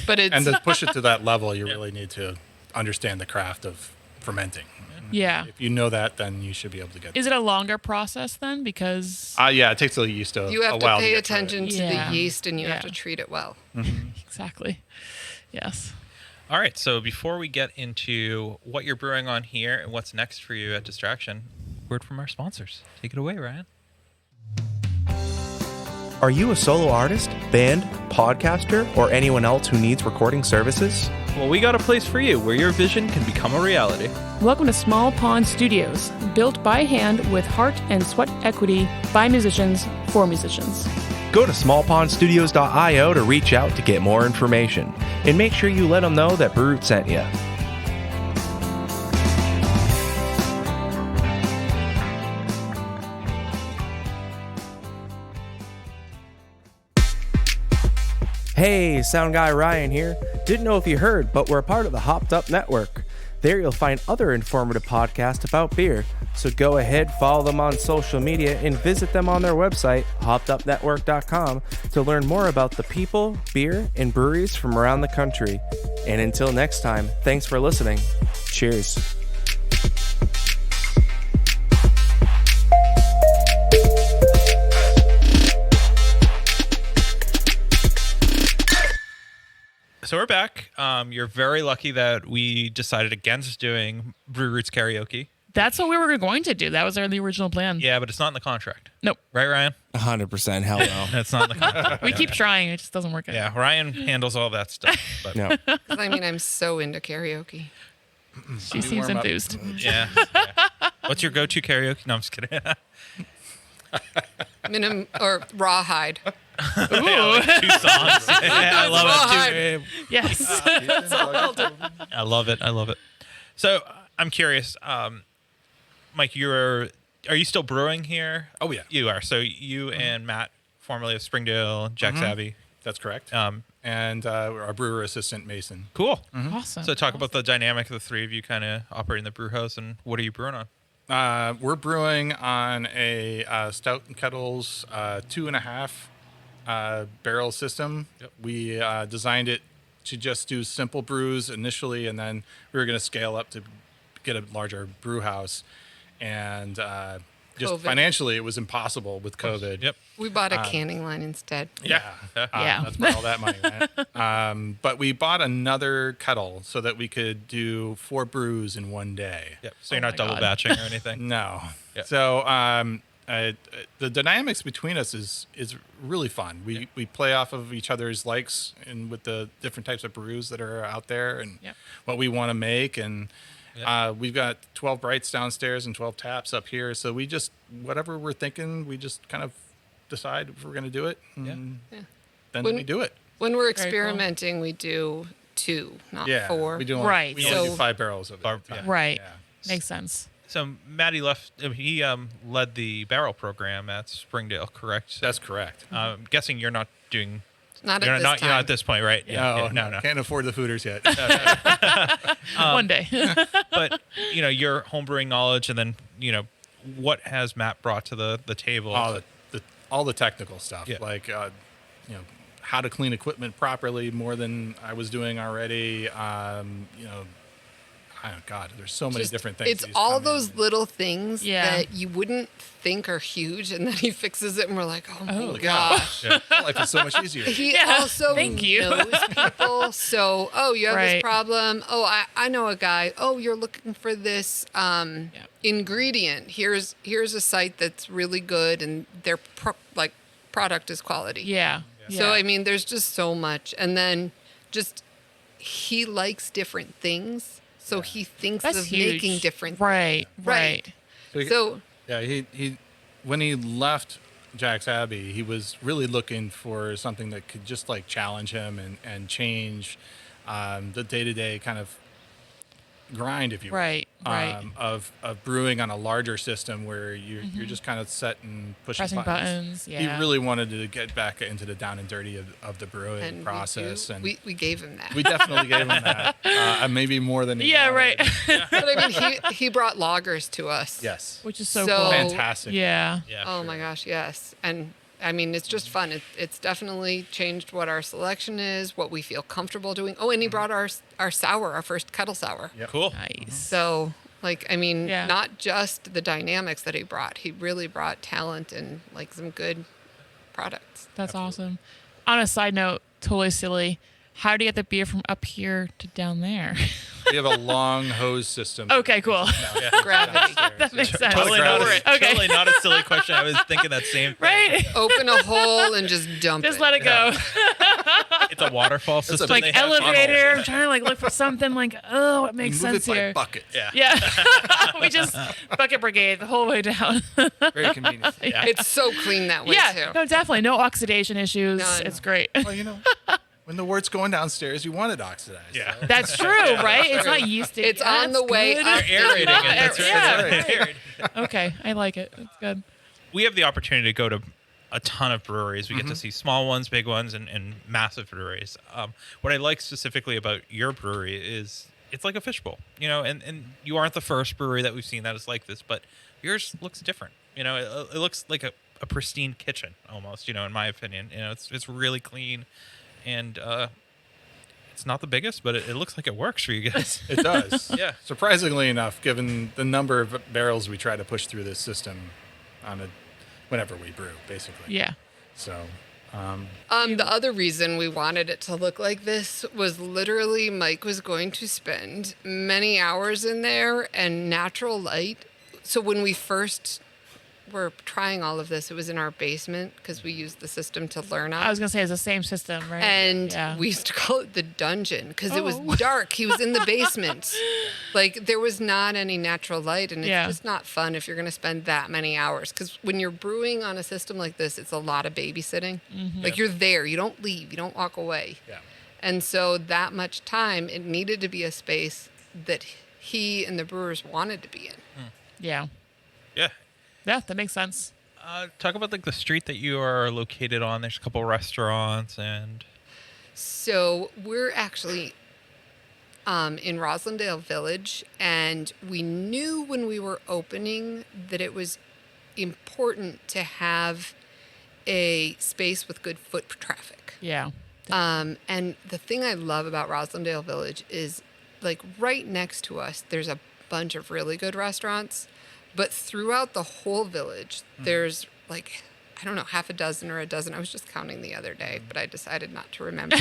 But it's And to push it to that level, you really need to understand the craft of fermenting. Yeah. If you know that, then you should be able to get. Is it a longer process then? Because Yeah, it takes a yeast a You have a to while pay get through it. attention to Yeah. the yeast, and you have Yeah. to treat it well. exactly. Yes. All right. So before we get into what you're brewing on here and what's next for you at Distraction, word from our sponsors. Take it away, Ryan. Are you a solo artist, band, podcaster, or anyone else who needs recording services? Well, we got a place for you where your vision can become a reality. Welcome to Small Pond Studios, built by hand with heart and sweat equity by musicians for musicians. Go to smallpondstudios.io to reach out to get more information. And make sure you let them know that Brute sent you. Hey, Sound Guy Ryan here. Didn't know if you heard, but we're a part of the Hopped Up Network. There you'll find other informative podcasts about beer. So go ahead, follow them on social media, and visit them on their website, hoppedupnetwork.com, to learn more about the people, beer, and breweries from around the country. And until next time, thanks for listening. Cheers. So we're back. You're very lucky that we decided against doing Brew Roots karaoke. That's what we were going to do. That was the original plan. Yeah, but it's not in the contract. Nope. Right, Ryan? 100% hell no. That's not in the contract. We keep trying. It just doesn't work out. Yeah, Ryan handles all that stuff. But No. 'Cause, I mean, I'm so into karaoke. She seems warm up. enthused. yeah. What's your go-to karaoke? No, I'm just kidding. Minimum or rawhide. Ooh. Two songs. Yeah, I love it too. Yes. I love it. I love it. So I'm curious, Mike. Are you still brewing here? Oh, yeah. You are. So you and Matt, formerly of Springdale, Jack's Abbey. That's correct. Um, And our brewer assistant, Mason. cool. Awesome. So talk about the dynamic of the three of you kind of operating the brew house, and what are you brewing on? We're brewing on a Stout and Kettles 2.5 barrel system. Yep. We designed it to just do simple brews initially, and then we were going to scale up to get a larger brew house. And just COVID. financially, it was impossible with COVID. Yep. We bought a canning line instead. Yeah. Yeah. That's where all that money went. But we bought another kettle so that we could do 4 brews in one day. Yep. So you're Oh not my double God. batching or anything. No. Yeah. So the dynamics between us is really fun. We play off of each other's likes and with the different types of brews that are out there and Yep. what we want to make. And Yep. we've got 12 brights downstairs and 12 taps up here. So we just, whatever we're thinking, we just kind of decide if we're going to do it. And then When- we do it. When we're cool. experimenting, we do 2, not Yeah. 4. We do Right. We only do So- 5 barrels of it. Bar- at a time. Right. Yeah. Makes sense. So Matty left. He led the barrel program at Springdale, correct? That's correct. I'm guessing you're not doing. Not You're at this not. time. You're not at this point, right? Yeah. No. Can't afford the fooders yet. One day. But your homebrewing knowledge, and then what has Matt brought to the table? all the technical stuff, Yeah. like how to clean equipment properly, more than I was doing already. God, there's so many Just- different things. It's he's all come those in. little things Yeah. that you wouldn't think are huge, and then he fixes it, and we're like, oh my Holy gosh. cow. My life is so much easier. He Yeah, also thank you. knows people. So, you have Right. this problem. Oh, I know a guy. Oh, you're looking for this ingredient. Here's a site that's really good, and their product is quality. Yeah. So I mean, there's just so much, and then just he likes different things, so he thinks That's of huge. making different. Right. Right. Right. So Yeah, he when he left Jack's Abbey, he was really looking for something that could just like challenge him and change the day-to-day kind of grind, if you will, Right, right. of brewing on a larger system where you're just kind of set and pushing Pressing buttons, yeah. He really wanted to get back into the down and dirty of the brewing and process, and we gave him that. we definitely gave him that, maybe more than he Yeah, wanted. right. But I mean, he brought lagers to us. Yes, Which is so So- cool. fantastic. Yeah. Yeah. Oh my gosh, yes. And I mean, it's just fun. It's definitely changed what our selection is, what we feel comfortable doing. Oh, and he brought our sour, our first kettle sour. Yep. Cool. Nice. So Like, I mean, Yeah. not just the dynamics that he brought. He really brought talent and like some good products. That's awesome. On a side note, totally silly. How do you get the beer from up here to down there? We have a long hose system. Okay, cool. Gravity. That makes sense. Totally not, Okay. totally not a silly question. I was thinking that same thing. Right? Open a hole and just dump Just it. let it go. It's a waterfall system. Like they have. elevator. I'm trying to like look for something like, oh, it makes Move sense it by here. bucket. Yeah. Yeah. We just bucket brigade the whole way down. Very convenient. It's so clean that way Yeah. too. No, definitely. No oxidation issues. None. It's great. Well, when the wort's going downstairs, you want it oxidized. Yeah. so- That's true, right? It's not yeasty. It's on the way good. up. Aerating it. That's right. Yeah. That's right. Okay, I like it. It's good. We have the opportunity to go to a ton of breweries. We get to see small ones, big ones, and massive breweries. What I like specifically about your brewery is it's like a fishbowl, and you aren't the first brewery that we've seen that is like this, but yours looks different. It looks like a pristine kitchen almost, in my opinion. It's really clean, and it's not the biggest, but it looks like it works for you guys. It does. Yeah. Surprisingly enough, given the number of barrels we try to push through this system whenever we brew, basically. Yeah. So, The other reason we wanted it to look like this was literally Mike was going to spend many hours in there and natural light. So when we first were trying all of this, it was in our basement because we used the system to learn on. I was gonna say it's the same system, right? And yeah. we used to call it the dungeon because it was Oh. dark. He was in the basement. Like, there was not any natural light, and it's Yeah. just not fun if you're going to spend that many hours. Because when you're brewing on a system like this, it's a lot of babysitting. Mm-hmm. Like, you're there. You don't leave. You don't walk away. yeah. And so that much time, it needed to be a space that he and the brewers wanted to be in. Yeah. Yeah. Yeah, that makes sense. Talk about like the street that you are located on. There's a couple restaurants and So we're actually in Roslindale Village, and we knew when we were opening that it was important to have a space with good foot traffic. Yeah. And the thing I love about Roslindale Village is, like, right next to us, there's a bunch of really good restaurants, but throughout the whole village, there's like, I don't know, half a dozen or a dozen. I was just counting the other day, but I decided not to remember.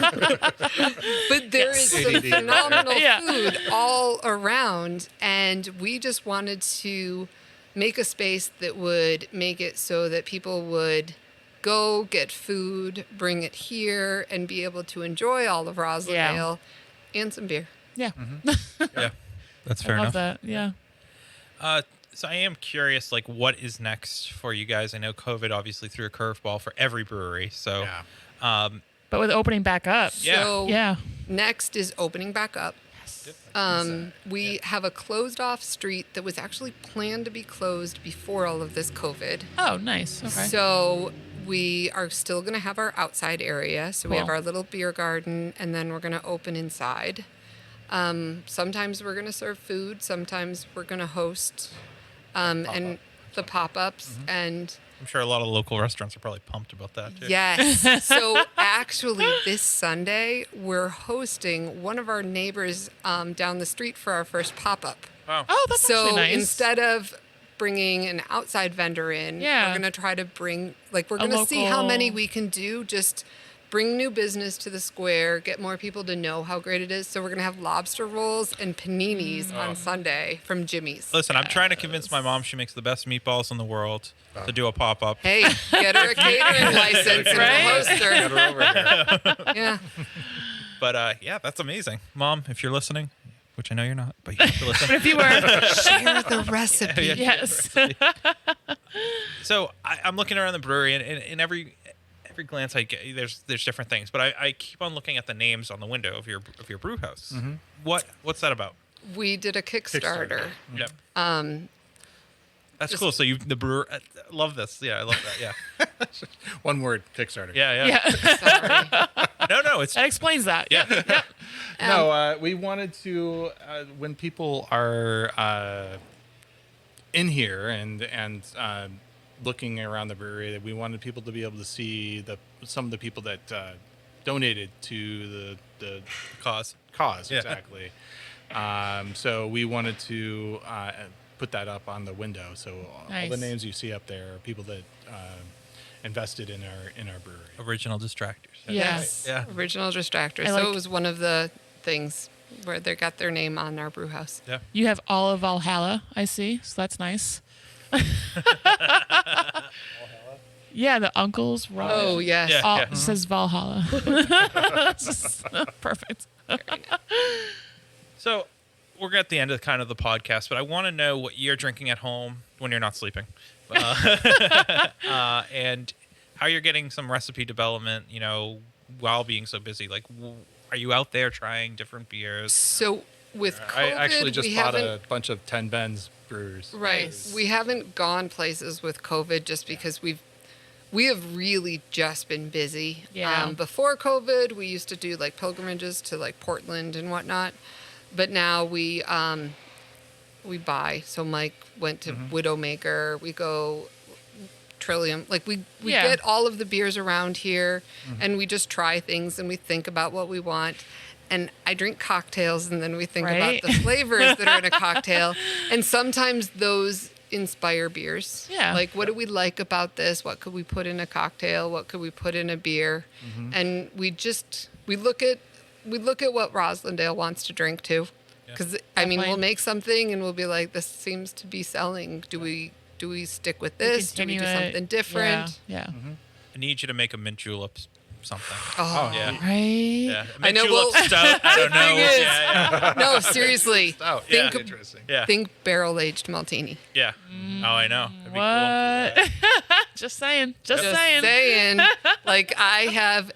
But there is some ADD. phenomenal Yeah. food all around, and we just wanted to make a space that would make it so that people would go get food, bring it here, and be able to enjoy all of Roslindale and some beer. Yeah. yeah, that's I fair love enough. that. Yeah. So I am curious, like, what is next for you guys? I know COVID obviously threw a curveball for every brewery. So, Yeah. But with opening back up. Yeah. So Yeah. next is opening back up. We have a closed off street that was actually planned to be closed before all of this COVID. Oh, nice. Okay. So we are still going to have our outside area. So we have Cool. our little beer garden, and then we're going to open inside. Sometimes we're going to serve food. Sometimes we're going to host and the pop-ups. And I'm sure a lot of local restaurants are probably pumped about that too. yes. So actually, this Sunday, we're hosting one of our neighbors down the street for our first pop-up. Wow. Oh, that's So actually nice. instead of bringing an outside vendor in, Yeah. we're going to try to bring, like, we're A going to see how many local- we can do. Just bring new business to the square, get more people to know how great it is. So we're going to have lobster rolls and paninis on Sunday from Jimmy's. Listen, I'm trying to convince my mom she makes the best meatballs in the world to do a pop up. Hey, get her a catering license and Right? a hoster. Get her over here. Yeah. But yeah, that's amazing, Mom. If you're listening, which I know you're not, but you have to listen. But if you were, Share the recipe. Yeah. yes. So I'm looking around the brewery, and in every glance I get, there's different things. But I keep on looking at the names on the window of your brew house. What's that about? We did a Kickstarter. Yep. That's Just- cool. So the brewer, I love this. Yeah, I love that. Yeah. One word, Kickstarter. Yeah. Yeah. Yeah. Sorry. No, it's That explains that. yeah. Yep. No, we wanted to when people are in here and looking around the brewery, that we wanted people to be able to see some of the people that donated to the Cause. cause. Yeah. Exactly. So we wanted to put that up on the window. So all Nice. the names you see up there are people that invested in our brewery. Original distractors. Yes. Yeah. Original distractor. I So like- it was one of the things where they got their name on our brew house. Yeah. You have all of Valhalla, I see. So that's nice. Yeah, the uncles. Right. Oh, yes. Yeah. All, says Valhalla. Perfect. So we're at the end of kind of the podcast, but I want to know what you're drinking at home when you're not sleeping, and how you're getting some recipe development, while being so busy. Like, are you out there trying different beers? So with COVID, I actually just we bought haven't a bunch of 10 Benz brewers. Right. Nice. We haven't gone places with COVID just because we have really just been busy. Yeah. Before COVID, we used to do like pilgrimages to like Portland and whatnot, but now we buy. So Mike went to Widowmaker. We go Trillium. Like we Yeah. get all of the beers around here, and we just try things and we think about what we want. And I drink cocktails, and then we think Right. about the flavors that are in a cocktail. And sometimes those inspire beers. Yeah. Like, what do we like about this? What could we put in a cocktail? What could we put in a beer? And we look at what Roslindale wants to drink too. Because I mean, Definitely. we'll make something and we'll be like, this seems to be selling. Do we stick with this? Do we Continue do it. something different? Yeah. I need you to make a mint julep something. Oh, Yeah. Right. Yeah. I Mint know, julep well, stout. I don't know. thing is- Yeah. no, seriously. Oh, Think, interesting. Yeah. think barrel aged martini. Yeah. Oh, I know. It'd be What? Just saying. Just saying. Like I have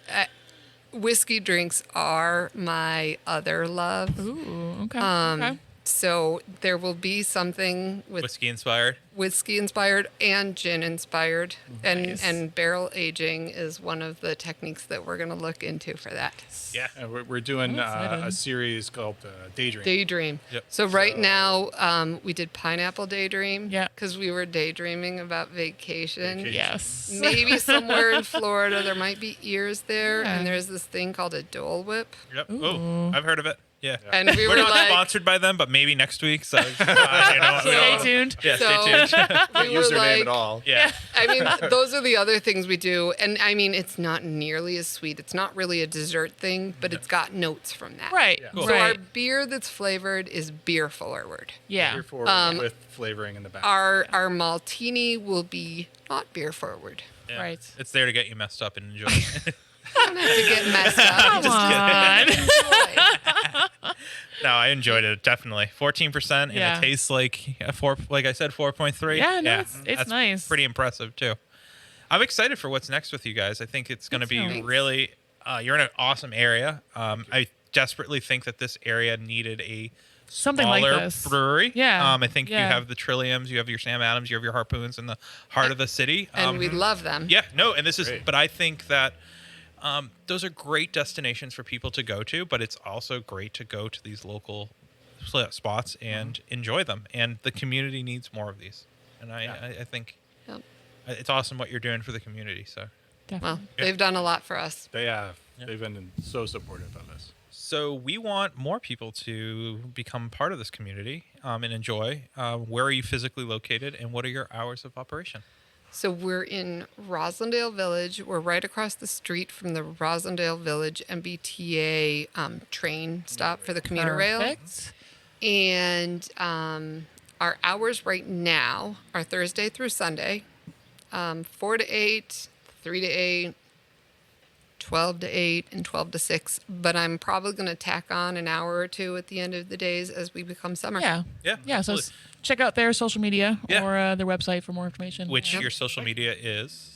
whiskey drinks are my other love. Ooh. Okay. Okay. So there will be something with Whiskey inspired. whiskey inspired and gin inspired, Nice. and barrel aging is one of the techniques that we're going to look into for that. Yeah. We're doing I'm excited. a series called Daydream. Daydream. Yep. So right now, we did pineapple daydream. Yeah. Because we were daydreaming about vacation. Yes. Maybe somewhere in Florida there might be ears there, Yeah. and there's this thing called a Dole Whip, Yep. Oh, I've heard of it. Yeah. and we We're were not like, sponsored by them, but maybe next week. So, Stay tuned. Yeah, so stay tuned. we were Use their name like, at all. Yeah. I mean, those are the other things we do, and I mean, it's not nearly as sweet. It's not really a dessert thing, but it's got notes from that. Right. Cool. So our Right. beer that's flavored is beer forward. Yeah. Beer forward with flavoring in the back. Our maltini will be not beer forward. Yeah. Right. It's there to get you messed up and enjoy it. I don't have to get messed up. Come on. Enjoy. No, I enjoyed it definitely. 14%, and Yeah. it tastes like a 4. Like I said, 4.3. Yeah, no, it's that's nice. Pretty impressive too. I'm excited for what's next with you guys. I think it's going to be too. really. You're in an awesome area. I desperately think that this area needed a Something like smaller this. brewery. Yeah, I think you yeah. have the Trilliums, you have your Sam Adams, you have your Harpoons in the heart of the city. And we love them. Yeah, no, and this is, Great. but I think that those are great destinations for people to go to, but it's also great to go to these local spots and enjoy them. And the community needs more of these. And I think Yep. it's awesome what you're doing for the community. So, Well, Definitely. they've done a lot for us. They have. They've been so supportive of us. so we want more people to become part of this community and enjoy. Where are you physically located, and what are your hours of operation? So we're in Roslindale Village. We're right across the street from the Roslindale Village MBTA train stop for the commuter rail. Perfect. And our hours right now are Thursday through Sunday, 4 to 8, 3 to 8, 12 to 8, and 12 to 6. But I'm probably going to tack on an hour or two at the end of the days as we become summer. Yeah. Yeah, Yeah. So absolutely. check out their social media Yeah. or their website for more information. Which Yep. your social media is.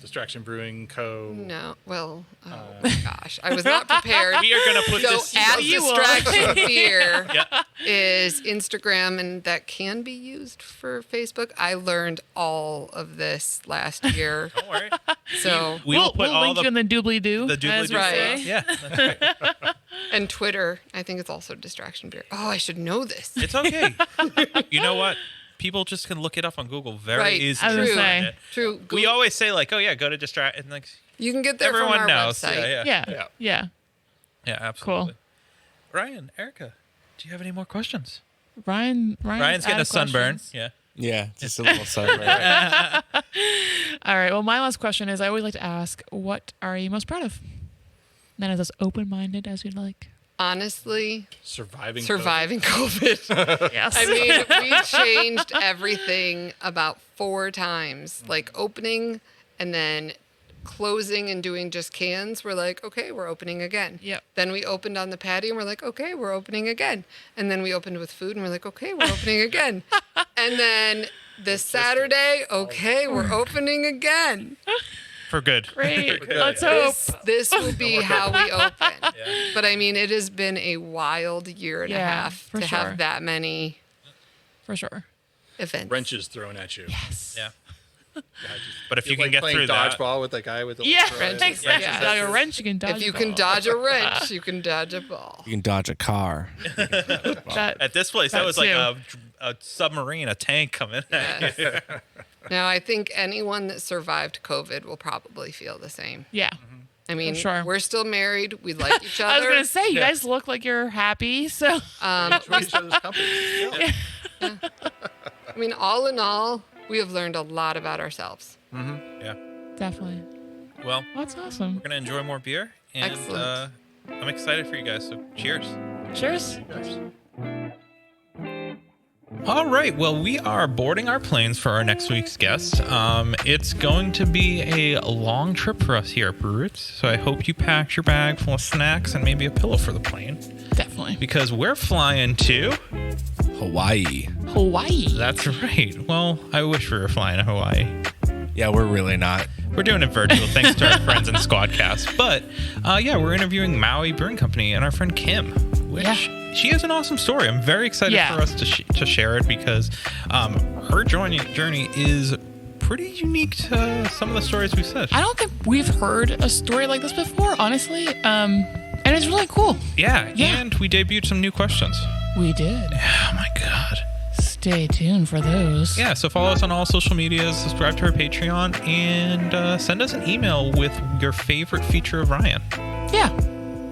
Distraction Brewing Co. No, well, oh my gosh, I was not prepared. We are going to put So this. at You will. Distraction Beer Yeah. is Instagram, and that can be used for Facebook. I learned all of this last year, Don't worry. so We will We'll, put we'll all link the you in the doobly doo. the doobly as we right. say. Yeah, that's right. and Twitter. I think it's also Distraction Beer. Oh, I should know this. It's okay. You know what? People just can look it up on Google very Right. easily. I was gonna True. say. True. We always say like, oh yeah, go to Distract, and like You can get there everyone from our knows. website. Yeah, Yeah. Yeah. Yeah. yeah, absolutely. Ryan, Erica, Do you have any more questions? Ryan's getting out a of sunburn. questions. Yeah. Yeah, just a little sunburn. All right. Well, my last question is I always like to ask, what are you most proud of? Then as open-minded as you'd like. Honestly, Surviving COVID. Yes. I mean, we changed everything about 4 times, like opening and then closing and doing just cans. We're like, okay, we're opening again. Yep. Then we opened on the patio and we're like, okay, we're opening again. And then we opened with food and we're like, okay, we're opening again. And then this Saturday, okay, we're opening again. For good. Great. Let's hope. This will be how we open. But I mean, it has been a wild year and a half for to sure. have that many For sure. events. wrenches thrown at you. Yes. Yeah. But if you can get playing through that, dodgeball with the guy with the Yeah. Wrenches. Exactly. Yeah. Dodge a wrench, you can dodge If you a can ball. dodge a wrench, you can dodge a ball. You can dodge a car. That- at this place, that That was like too. a submarine, a tank coming. Yes. Now, I think anyone that survived COVID will probably feel the same. yeah. I mean, sure. we're still married. We like each other. I was going to say, you guys look like you're happy. So, Enjoy each other's company. Yeah. I mean, all in all, we have learned a lot about ourselves. Yeah. definitely. Well, That's awesome. we're gonna enjoy more beer, and Excellent. I'm excited for you guys. So, cheers. Cheers. All right. Well, we are boarding our planes for our next week's guest. It's going to be a long trip for us here at Brewerits. So I hope you packed your bag full of snacks and maybe a pillow for the plane, Definitely. because we're flying to. Hawaii. Hawaii. That's right. Well, I wish we were flying to Hawaii. Yeah, we're really not. We're doing it virtual thanks to our friends in Squadcast. But yeah, we're interviewing Maui Brewing Company and our friend Kim, which she has an awesome story. I'm very excited for us to share it, because her journey is pretty unique to some of the stories we've said. I don't think we've heard a story like this before, honestly. And it's really cool. Yeah, Yeah. and we debuted some new questions. We did. Oh my God. Stay tuned for those. Yeah, so follow us on all social medias, subscribe to our Patreon, and send us an email with your favorite feature of Ryan. Yeah.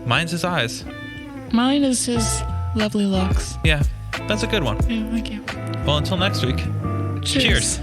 Mine's his eyes. Mine is his lovely looks. Yeah, that's a good one. Yeah, thank you. Well, until next week. Cheers. Cheers.